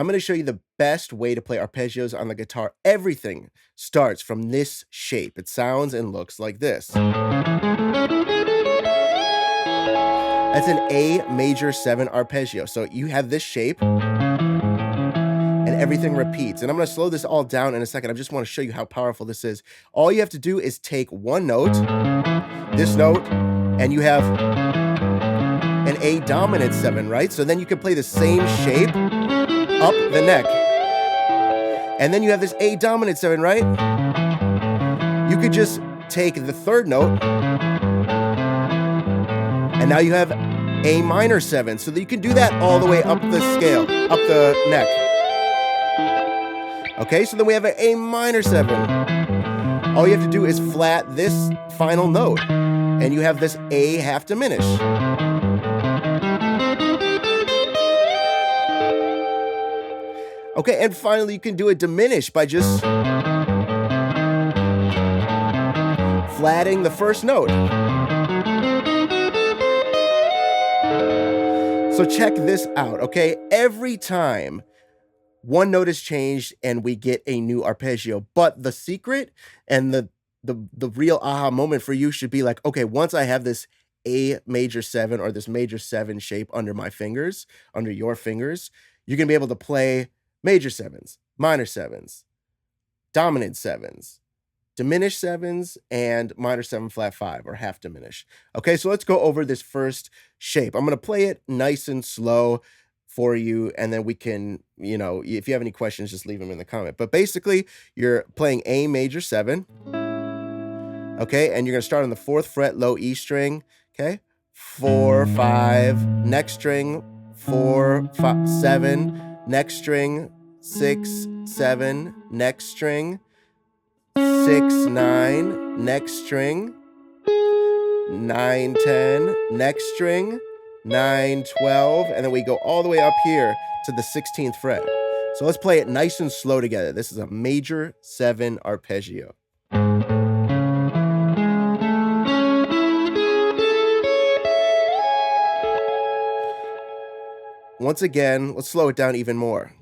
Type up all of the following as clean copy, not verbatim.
I'm going to show you the best way to play arpeggios on the guitar. Everything starts from this shape. It sounds and looks like this. That's an A major 7 arpeggio. So you have this shape and everything repeats. And I'm going to slow this all down in a second. I just want to show you how powerful this is. All you have to do is take one note, this note, and you have an A dominant 7, right? So then you can play the same shape up the neck. And then you have this A dominant 7, right? You could just take the third note, and now you have A minor 7. So that you can do that all the way up the scale, up the neck. Okay, so then we have an A minor 7. All you have to do is flat this final note, and you have this A half diminished. Okay, and finally you can do a diminish by just flatting the first note. So check this out, okay? Every time one note is changed and we get a new arpeggio, but the secret and the real aha moment for you should be like, okay, once I have this A major 7 or this major 7 shape under my fingers, under your fingers, you're gonna be able to play major 7s, minor 7s, dominant 7s, diminished 7s, and minor 7 flat 5 or half diminished. Okay, so let's go over this first shape. I'm going to play it nice and slow for you, and then we can, you know, if you have any questions, just leave them in the comment. But basically, you're playing A major 7, okay, and you're going to start on the 4th fret, low E string, okay, 4, 5, next string, 4, 5, 7, next string, 6, 7, next string, 6, 9, next string, 9, 10, next string, 9, 12, and then we go all the way up here to the 16th fret. So let's play it nice and slow together. This is a major 7 arpeggio. Once again, let's slow it down even more.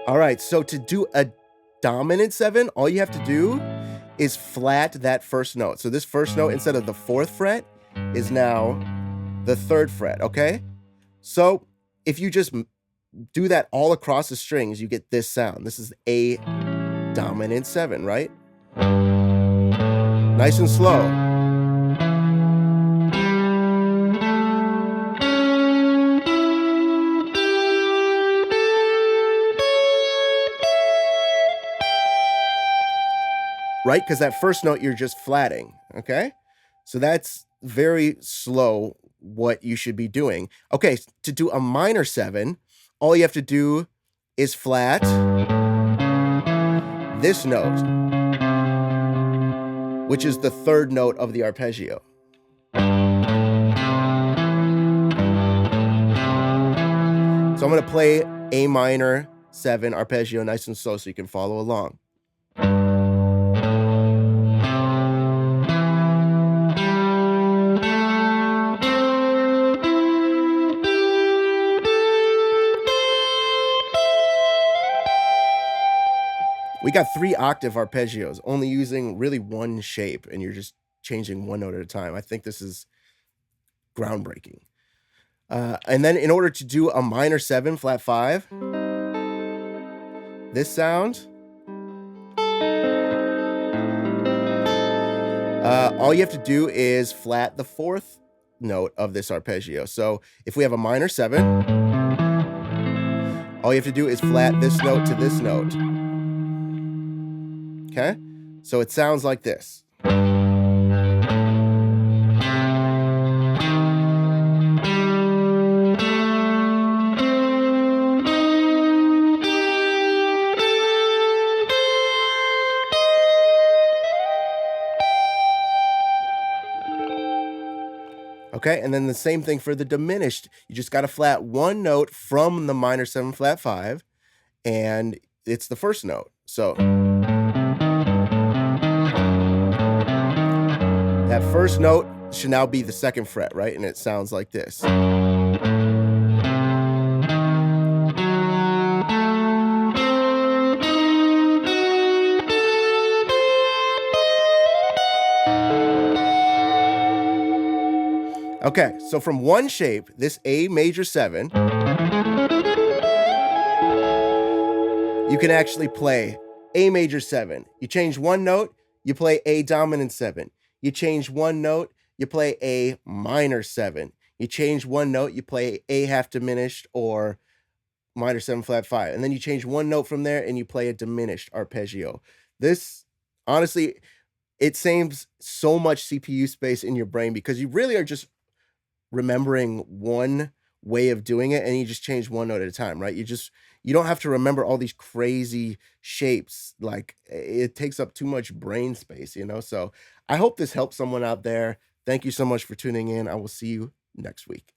All right, so to do a dominant 7, all you have to do is flat that first note. So this first note, instead of the 4th fret, is now the 3rd fret, okay? So if you just do that all across the strings, you get this sound. This is A dominant 7, right? Nice and slow. Right? Because that first note you're just flatting, okay? So that's very slow what you should be doing. Okay, to do a minor 7, all you have to do is flat this note, which is the 3rd note of the arpeggio. So I'm going to play A minor 7 arpeggio nice and slow so you can follow along. We got 3 octave arpeggios, only using really one shape, and you're just changing one note at a time. I think this is groundbreaking. And then in order to do a minor 7 flat 5, this sound, all you have to do is flat the 4th note of this arpeggio. So if we have a minor 7, all you have to do is flat this note to this note. Okay, so it sounds like this. Okay, and then the same thing for the diminished. You just got to flat one note from the minor 7 flat 5, and it's the first note. So That first note should now be the second fret, right? And it sounds like this. Okay, so from one shape, this A major 7, you can actually play A major 7. You change one note, you play A dominant 7. You change one note, you play A minor 7. You change one note, you play A half diminished or minor 7 flat 5. And then you change one note from there and you play a diminished arpeggio. This, honestly, it saves so much CPU space in your brain because you really are just remembering one way of doing it and you just change one note at a time, right? You don't have to remember all these crazy shapes. Like it takes up too much brain space, you know? So I hope this helps someone out there. Thank you so much for tuning in. I will see you next week.